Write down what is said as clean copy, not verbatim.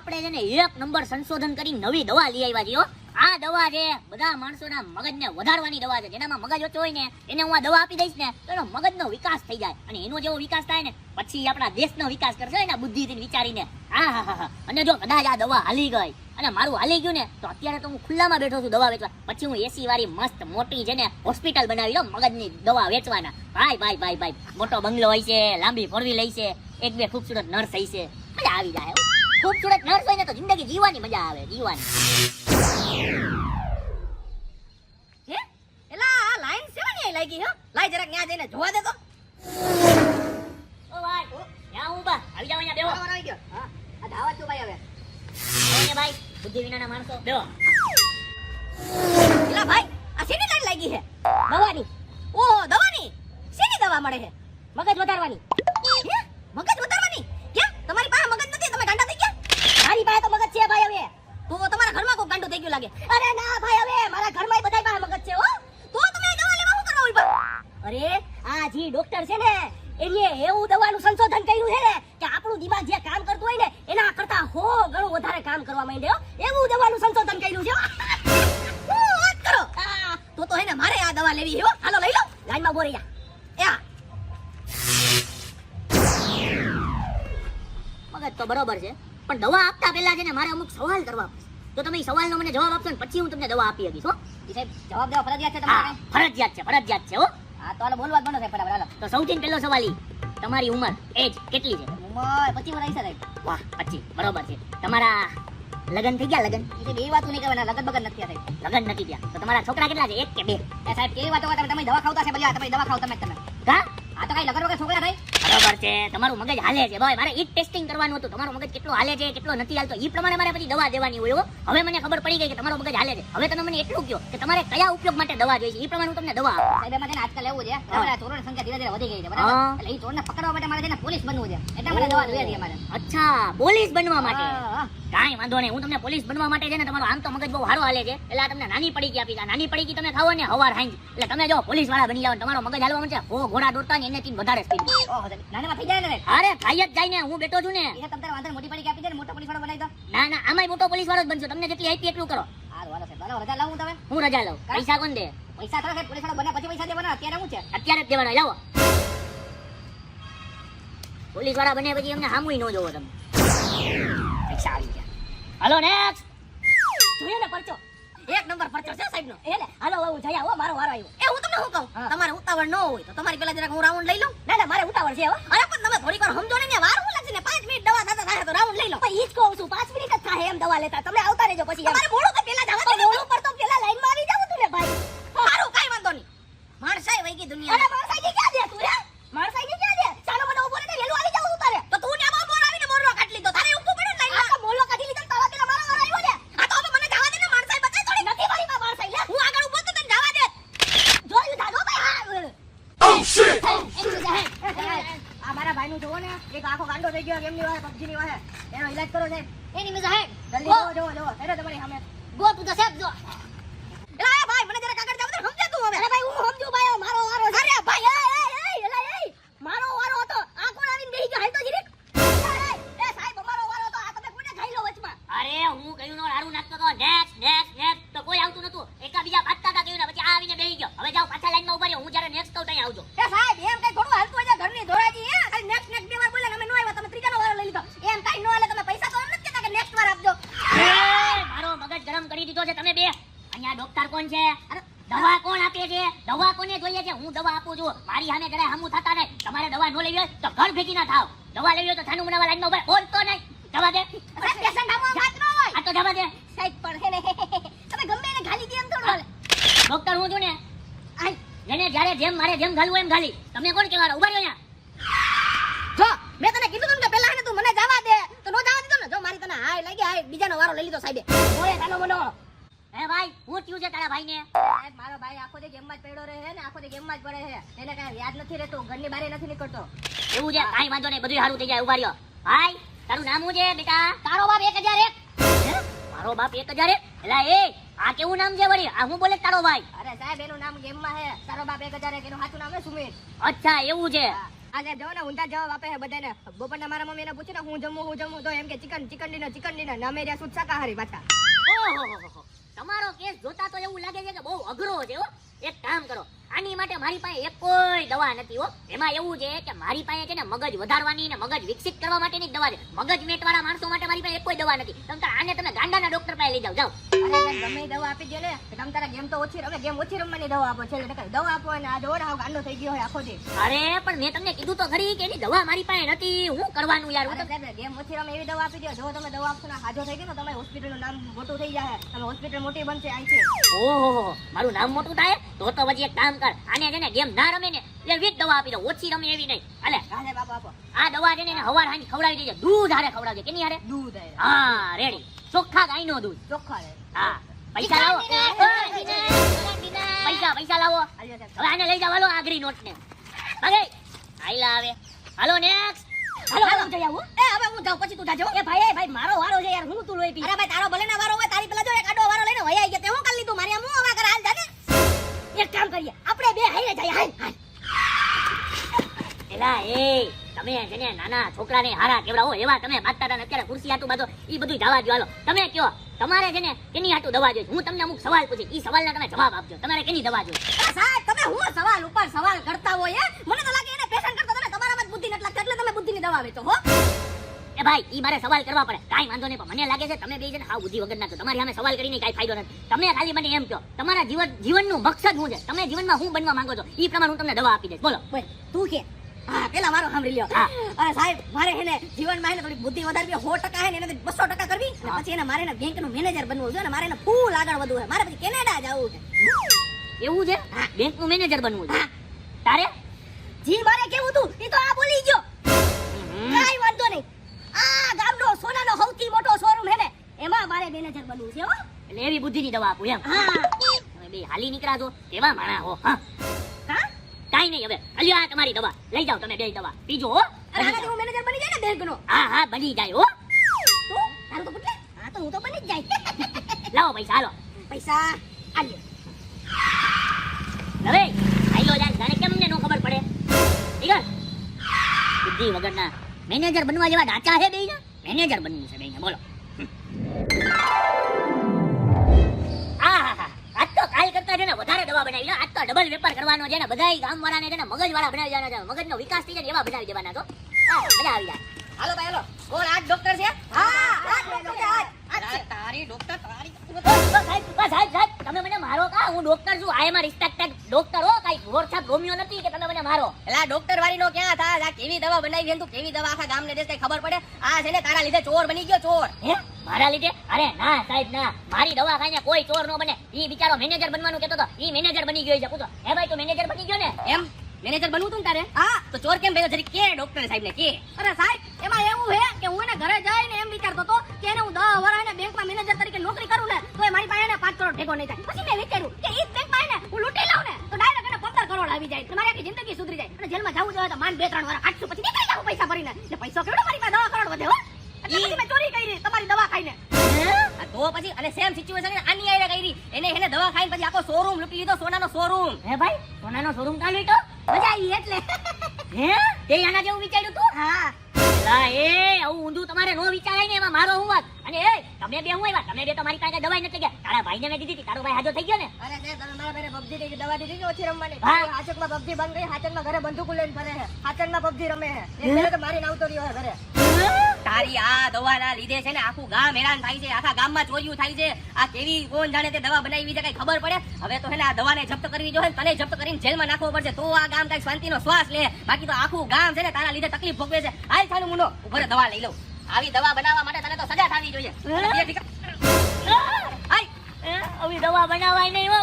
આપણે છે ને એક નંબર સંશોધન કરી નવી દવા લઈ આવ્યા છીએ હો. આ દવા છે બધા માણસોના મગજને વધારવાની દવા છે. જેનામાં મગજ ઓછો હોય ને એને હું આ દવા આપી દઈશ ને તો એનો મગજનો વિકાસ થઈ જાય અને એનો જેવો વિકાસ થાય ને પછી આપણા દેશનો વિકાસ કરશે એના બુદ્ધિથી વિચારીને. હા. અને જો કદાચ આ દવા હાલી ગઈ અને મારું હાલી ગયું ને તો અત્યારે તો હું ખુલ્લામાં બેઠો છું દવા વેચવા. પછી હું એસી વાળી મસ્ત મોટી છે ને હોસ્પિટલ બનાવી લો મગજની દવા વેચવાના. ભાઈ મોટો બંગલો હોય છે, લાંબી ફોરવી લઈ છે, એક બે ખૂબસૂરત નર્સ હોય છે, મજા આવી જાય. ખૂબસૂરત નર્સ હોય ને તો જિંદગી જીવવાની મજા આવે, જીવવાની. હે એલા આ લાઈન સેવાની આઈ લાગી હો. લાઈ જરાક ન્યા જઈને જોવા દે તો. ઓ ભાઈ ત્યાં ઊભા આવી જાવ અહીંયા બેહો. બરાબર આવી ગયો. હા આ ધાવા છો ભાઈ હવે. ઓને ભાઈ બુદ્ધિ વિનાના માણસો બેહો. એલા ભાઈ આ શેની લાઈન લાગી છે? દવાની. ઓહો દવાની. શેની દવા મળે છે? મગજ વધારવાની. હે મગજ વધારવાની? ક્યાં તમારી પાસે મગજ નથી? તમે ગાંડા થઈ ગયા? મારી પાસે તો મગજ છે ભાઈ હવે. તો તમારા ઘરમાં કોઈ ગાંડો થઈ ગયો લાગે. અરે ના ભાઈ હવે મારા ઘરમાં બધાય પાસે મગજ છે હો. તો તમે દવા લેવા શું કરવા ઉભા? અરે આ જી ડોક્ટર છે ને એને એવું દવાનું સંશોધન કર્યું છે ને કે આપણું દિમાગ જે કામ કરતું હોય ને એના કરતા 100 ગણું વધારે કામ કરવા માંડ્યો. એવું દવાનું સંશોધન કર્યું છે. શું વાત કરો? તો હે ને મારે આ દવા લેવી છે હો. હાલો લઈ લો. લાઈનમાં બોરી જા. મગજ તો બરોબર છે પણ દવા આપતા પહેલા છે ને મારે અમુક સવાલ કરવા પડશે. જો તમે એ સવાલનો મને જવાબ આપશો ને પછી હું તમને દવા આપી શકીશ હો. સાહેબ જવાબ દેવા ફરજિયાત છે હા તમારે? ફરજિયાત છે હો. હા તો હાલો બોલવા જ બનો સાહેબ ફટાફટ હાલો. તો સૌથી પહેલો સવાલ ઈ તમારી ઉંમર એજ કેટલી છે? ઉંમર 25 વર્ષ છે સાહેબ. વાહ 25 બરોબર છે. તમારા લગન થઈ ગયા? લગન એ બે વાતો નહીં કરવાના. લગન બગન નથી સાહેબ. લગન નથી થયા તો તમારા છોકરા કેટલા છે? એક કે બે? એ સાહેબ કેવી વાતો કરો તમે? દવા ખાવતા છે ભલે તમે દવા ખાવ તમે કા આ તો કઈ લગન વગર છોકરા થાય? બરોબર છે. તમારું મગજ હાલે છે ભાઈ. મારે ઈ ટેસ્ટિંગ કરવાનું હતું તમારું મગજ કેટલું હાલે છે કેટલું નથી હાલતો. ઈ પ્રમાણે મારે પછી દવા દેવાની હોય હો. હવે મને ખબર પડી ગઈ કે તમારું મગજ હાલે છે. હવે તમે મને એટલું કહો કે તમારે કયા ઉપયોગ માટે દવા જોઈએ છે ઈ પ્રમાણે હું તમને દવા આપું. સાહેબ એમાં છે ને આજકાલ એવું છે બરાબર ચોરોની સંખ્યા ધીરે ધીરે વધી ગઈ છે બરાબર. એટલે ઈ ચોરને પકડવા માટે મારે છે ને પોલીસ બનવું છે. એટલા માટે દવા જોઈએ છે મારે. અચ્છા પોલીસ બનવા માટે? હા. કાંઈ વાંધો નહીં. હું તમને પોલીસ બનવા માટે છે ને તમારો આમ તો મગજ બહુ સારો હાલે છે એટલે આ તમને નાની પડીકી આપી. નાની પડીકી તમે ખાવો ને હવાર હાંજ એટલે તમે જો પોલીસ વાળા બની જાવ તમારો મગજ હાલવા માંડશે. ઘોડા દોડતા ને એનેથી વધારે સ્પીડ. ઓહો નાનામાં થઈ જાય ને. અરે થાય જ જાય ને. હું બેઠો છું ને. એ તમ તારે વાંધો મોટી પડી આપી દે ને મોટો પોલીસ વાળો બનાવી દો. ના આમાંય મોટો પોલીસ વાળો જ બનશો. તમને જેટલી આપી એટલું કરો. હાલો સાહેબ હાલો રજા લાવું તમે. હું રજા લઉં. પૈસા કોણ દે? પૈસા તો સાહેબ પોલીસ વાળો બન્યા પછી પૈસા દેવાના. અત્યારે શું છે? અત્યારે જ દેવાના. લાવો પોલીસ વાળા બન્યા પછી અમને સામુય ન જોવો તમે. પૈસા આવી ગયા. હાલો નેક્સ્ટ. જોયો ને પરચો? એક નંબર પરચો છે સાહેબ નો. એટલે હાલો હું જઈ આવો મારો વારો આવ્યો. એ હું તમને શું કહું તમારે ઉતાવળ ન હોય તો તમારી પેલા જરાક હું રાઉન્ડ લઈ લઉં. ના મારે ઉતાવળ છે હો. અરે પણ તમે થોડીક વાર સમજો ને વાર હું લાગશે ને 5 મિનિટ દવા થતા થાય તો રાઉન્ડ લઈ લો. પણ ઈ જ કહું છું 5 મિનિટ જ થાય એમ દવા લેતા. તમે આવતા રહેજો પછી. તમારે મોડું તો પેલા જવા દો. મોડું પર તો પેલા લાઈન માં આવી જાવ તું ને ભાઈ. સારું કાઈ વાંધો નહીં. માણસાઈ વઈ ગઈ દુનિયા. અરે માણસાઈ ની ક્યાં દે તું રે? માણસાઈ ની ક્યાં દે? ચાલો મને ઉભો રહે વેલું આવી જાવ તું તારે. તો તું ને આમાં બોર આવીને મોરલો કાઢી લીધો. તારે ઊભું પડ્યું લાઈન માં. આ તો મોરલો કાઢી લીધો તારા પેલા મારો વારો આવ્યો ને. આ તો હવે મને જવા દે ને માણસાઈ બતાય થોડી. નથી મારી માં માણસાઈ લે. હું આગળ ઊભો તો તને જવા દે. જોયું થાજો ભાઈ. ઓ શિટ. આ મારા ભાઈનું જોવો ને એક આખો ગાંડો થઈ ગયો એમની વાહે PUBG ની વાહે. એનો ઈલાજ કરો છે. એની મજા હે. જલ્દી જો એને તમારી સામે ગો તું તો સાહેબ જો. એલા ભાઈ મને જરા કાગળ જાવ તો સમજે તું હવે. અરે ભાઈ હું સમજુ ભાઈ મારો વારો. અરે ભાઈ એલા મારો વારો હતો. આ કોણ આવીને બેહી ગયો? હાલ તો જીરીક. એ સાહેબ અમારો વારો હતો. આ તમે કોને ખાઈ લો વચમાં? અરે હું કયું નો હારું નાખતો તો નેક્સ્ટ તો કોઈ આવતું નતું. એકા બીજા બાતતા હતા કયું ને પછી આ આવીને બેહી ગયો. હવે જાવ પાછા લાઈન માં ઉભા રહ્યો. હું જ્યારે નેક્સ્ટ કહું ત્યાં આવજો. એ સાહેબ એમ કઈ થોડું હાલતું હોય છે ઘરની ધોરાજી. હે ખાલી નેક્સ્ટ બે વાર બોલ્યા અમે નો આવ્યા. તમે ત્રીજાનો વારો લઈ લીધો. એમ કઈ નો હાલે. તમે પૈસા તો એમ નથી કહેતા કે નેક્સ્ટ વાર આપજો. મારો મગજ ગરમ કરી દીધો છે તમે બે. અહીંયા ડોક્ટર કોણ છે? અરે દવા કોણ આપે છે? દવા કોને જોઈએ છે? હું દવા આપું છું. મારી સામે જરાય હમું થતા નહીં. તમારે દવા ન લેવી હોય તો ઘર ભેગી ના થાવ. દવા લેવી હોય તો થાનું બનાવવા લાઈનમાં ઉભા. બોલતો નહીં. જવા દે. અરે પેશન્ટ આમાં વાત ન હોય. આ તો જવા દે. સાઈડ પર હે ને તમે ગમે એને ગાલી દે એમ થોડું હાલે. ડોક્ટર હું છું ને. આઈ જેને જ્યારે જેમ મારે જેમ ગાલવું એમ ગાલી. તમે કોણ કહેવાના? ઉભા રહ્યો અહીંયા. જો મેં તને કીધું તું કે પહેલા ને તું મને જવા દે તો નો જવા દીધો ને. જો મારી તને હાય લાગી હાય બીજાનો વારો લઈ લીધો સાહેબે. બોલે તાનો મનો. હે ભાઈ હું થયું છે તારા ભાઈને? સાહેબ મારો ભાઈ આખો દે ગેમમાં જ પડ્યો રહે છે ને આખો દે ગેમમાં જ પડે છે. એને કાંઈ યાદ નથી રહેતું. ઘરની બહાર નથી નીકળતો. એવું છે? કાંઈ વાંધો નહીં બધું સારું થઈ જાય. ઉભા રહ્યો. ભાઈ તારું નામ શું છે બેટા? તારો બાપ 1001. હે મારો બાપ 1001? એલા એ આ કેવું નામ છે વળી? આ હું બોલે તારો ભાઈ? અરે સાહેબ એનું નામ ગેમમાં છે તારો બાપ 1001. એનું સાચું નામ છે સુમિત. અચ્છા એવું છે. આ સાહેબ જો ને ઊંધા જવાબ આપે છે બધાને. બપોરના મારા મમ્મીને પૂછે ને હું જમું તો એમ કે ચિકન ડિનર ને અમે રહ્યા શુદ્ધ શાકાહારી પાછા. ઓહો, તમારો કેસ જોતા તો એવું લાગે છે કે બહુ અઘરો છે હો. એક કામ કરો, આની માટે મારી પાસે એક કોઈ દવા નથી હો. એમાં એવું છે કે મારી પાસે છે ને મગજ વધારવાની ને મગજ વિકસિત કરવા માટેની જ દવા છે. મગજ મેટવાળા માણસો માટે મારી પાસે એક કોઈ દવા નથી. તમે આને તમે ગાંડાના ડોક્ટર પાસે લઈ જાઓ. અરે સાહેબ ગમે એ દવા આપી દે ને તમે તારા ગેમ તો ઓછી રમે, ગેમ ઓછી રમવાની દવા આપો છે એટલે દવા આપો અને આ જોડે હાવ ગાંડો થઈ ગયો હોય આખો દી. અરે પણ મેં તમને કીધું તો ખરી કે એની દવા મારી પાસે નથી. હું કરવાનું યાર? અરે સાહેબ ગેમ ઓછી રમે એવી દવા આપી દો. જો તમે દવા આપશો ને હાજો થઈ ગયો ને તમારી હોસ્પિટલનું નામ મોટું થઈ જાય. તમે હોસ્પિટલ મોટી બનશે અહીંથી. ઓહો, મારું નામ મોટું થાય તો પછી એક કામ કર, આને છે ને ગેમ ના રમે ને એટલે જ દવા આપી દો, ઓછી રમે એવી નહીં. હાલે હા સાહેબ આપો. આ દવા છે ને એને હવાર હાંજ ખવડાવી દેજે. દૂધ હારે ખવડાવજે. કેની હારે? દૂધ હા, રેડી. ચોખ્ખા ગાયનું દૂધ. ચોખ્ખા રે. હા, પૈસા લાવો. પૈસા લાવો. આલ્યો સાહેબ. હવે આને લઈ જાવ. હાલો આગરી નોટ ને ભાગે આઈલા આવે. હાલો નેક્સ્ટ. હાલો જઈ આવું. એ હવે હું જાઉં પછી તું જાજો. એ ભાઈ મારો વારો છે યાર, હું તું લોહી પી. અરે ભાઈ તારો ભલે ના વારો હોય, તારી પેલા જો એક આડો વારો લઈને વયા ગયા તે હું કરી લીધું. મારી આમ હું હવા કર હાલ જાને. એક કામ કરીએ આપણે બે હાઈલે જઈએ. હાલ એલા એ તમે છે ને નાના છોકરાને હારા કેવડાવો એવા તમે બાંધતા હતા ને અત્યારે ખુરશી હાટું બાંધો ઈ બધું જવા દો. હાલો તમે કયો તમારે છે ને કેની હાટું દવા જોઈએ? હું તમને અમુક સવાલ પૂછી, ઈ સવાલના તમે જવાબ આપજો. તમારે કેની દવા જોઈએ? સાહેબ તમે હું સવાલ ઉપર સવાલ કરતા હોય મને તો લાગે એને પેશન્ટ કરતા તમે તમારામાં જ બુદ્ધિ નથી લાગતી એટલે તમે બુદ્ધિની દવા વેચો હો. એ ભાઈ ઈ મારે સવાલ કરવા પડે, કાઈ વાંધો નહીં, પણ મને લાગે છે તમે બે છે ને હાવ બુદ્ધિ વગર નાખો. તમારી સામે સવાલ કરીને કાઈ ફાયદો નથી. તમે ખાલી મને એમ કહો તમારા જીવનનું મકસદ શું છે? તમે જીવનમાં શું બનવા માંગો છો? ઈ પ્રમાણે હું તમને દવા આપી દઈશ. બોલો. તું કે હા પેલા મારો સાંભળી લ્યો. હા. અરે સાહેબ મારે એને જીવનમાં એને થોડી બુદ્ધિ વધારવી 100% હે ને એને 200% કરવી અને પછી એને મારે એને બેંકનું મેનેજર બનવું છે ને મારે એને ફૂલ આગળ વધવું છે. મારે પછી કેનેડા જવું છે. એવું છે? બેંકનું મેનેજર બનવું છે તારે? જી મારે કેવું તું ઈ તો આ બોલી ગયો. કાઈ વાંધો નહીં. આ ગામનો સોનાનો સૌથી મોટો શોરૂમ હે ને એમાં મારે મેનેજર બનવું છે હો. એટલે એવી બુદ્ધિની દવા આપું એમ? હા. તમે બે હાલી નીકળ્યા છો કેવા માણા હો. હા, હા? કાઈ નહીં. હવે અલ્યો આ તમારી દવા લઈ જાઓ. તમે બે દવા પીજો હો. અરે આનાથી હું મેનેજર બની જાય ને બેંકનો. હા બની જાય હો. તું તારું તો પૂછે. હા તો હું તો બની જ જાય. લાવો પૈસા. હાલો પૈસા આલ્યો. હવે આઈલો જાય જાણે કેમ ને નો ખબર પડે. ઠીક બુદ્ધિ વગરના મેનેજર બનવા જેવા ડાચા છે બેયના. મેનેજર બનવું છે બેયના. બોલો. આજ તો કાલ કરતા છે ને વધારે દવા બનાવી લો. આજ તો ડબલ વેપાર કરવાનો છે ને. બધાય ગામવાળાને છે ને મગજવાળા બનાવી દેવાના છે. મગજનો વિકાસ થઈ જાય એવા બનાવી દેવાના. તો મજા આવી જાય. હાલો ભાઈ હાલો. કોણ આ ડોક્ટર છે? હા આ ડોક્ટર. તારી ડોક્ટર તારી સાહેબ તમે મને મારો કા? હું ડોક્ટર છું. આઈ એમ રિસ્પેક્ટેડ ડોક્ટર હો. કાઈ વોરછાપ રોમિયો નથી કે તમે મને મારો. એલા ડોક્ટર વાળી નો ક્યાં થાય? આ કેવી દવા બનાવી છે તું? કેવી દવા આખા ગામને દેશ કઈ ખબર પડે? આ છે ને તારા લીધે ચોર બની ગયો ચોર. હે મારા લીધે? અરે ના સાહેબ ના, મારી દવા ખાઈને કોઈ ચોર નો બને. ઈ બિચારો મેનેજર બનવાનું કહેતો તો, ઈ મેનેજર બની ગયો છે. પૂછો હે ભાઈ તું મેનેજર બની ગયો ને? એમ મેનેજર બનવું તું તારે? હા તો ચોર કેમ ભેગો જરી કે ડોક્ટર સાહેબ ને કે? અરે સાહેબ એમાં એવું હે કે હું એને ઘરે જઈને એમ વિચારતો તો કે એને હું 10 વર્ષ એને બેંકમાં મેનેજર તરીકે નોકરી કરું ને તો મારી પાસે એને 5 કરોડ ભેગો નહીં થાય. પછી મેં વિચાર્યું કે ઈ બેંકમાં એને હું લૂંટી લઉં ને તો ડાયરેક્ટ એને 15 કરોડ આવી જાય. તમારી આખી જિંદગી સુધરી જાય. અને જેલમાં જવું જોઈએ તો માન 2-3 વર્ષ 800 પછી નીકળી જાવ પૈસા ભરીને. એટલે પૈસો કેવડો મારી પાસે 10 કરોડ વધે હો. એટલે પછી મેં ચોરી કરી તમારી દવા ખાઈને. તો પછી અને સેમ સિચ્યુએશન આની આઈને કરી. એને દવા ખાઈને પછી આખો શોરૂમ લૂંટી લીધો, સોનાનો શોરૂમ. હે ભાઈ સોનાનો શોરૂમ ચાલુ તો મજા આવી એટલે. હે તે આના જેવું વિચાર્યું તું? હા લા એ આવું ઊંધું તમારે નો વિચારાય ને. એમાં મારો હું વાત. અને એ તમે બે હું આવ્યા? તમે બે તો મારી પાસે દવાઈ નથી ગયા. તારા ભાઈને મેં દીધી હતી. તારો ભાઈ હાજો થઈ ગયો ને? અરે સાહેબ તમે મારા ભાઈને PUBG ની દવા દીધી કે ઓછી રમવાની? હા. હાચકમાં PUBG બંધ ગઈ. હાચનમાં ઘરે બંદૂક લઈને ફરે છે. હાચનમાં PUBG રમે છે. એક મેરે તો મારીને આવતો રહ્યો છે ઘરે. તારી આ દવાના લીધે છે ને આખું ગામ હેરાન થાય છે. આખા ગામમાં ચોર્યું થાય છે. આ કેવી કોણ જાણે તે દવા બનાવી છે કઈ ખબર પડે? હવે તો છે ને આ દવાને જપ્ત કરવી જોઈએ. તને જપ્ત કરીને જેલમાં નાખવો પડશે તો આ ગામ કઈ શાંતિનો શ્વાસ લે. બાકી તો આખું ગામ છે ને તારા લીધે તકલીફ ભોગવે છે. હાલ ચાલુ મુનો ઉભરે દવા લઈ લઉં. આવી દવા બનાવવા માટે તને તો સજા થવી જોઈએ. આવી દવા બનાવાય નહીં હો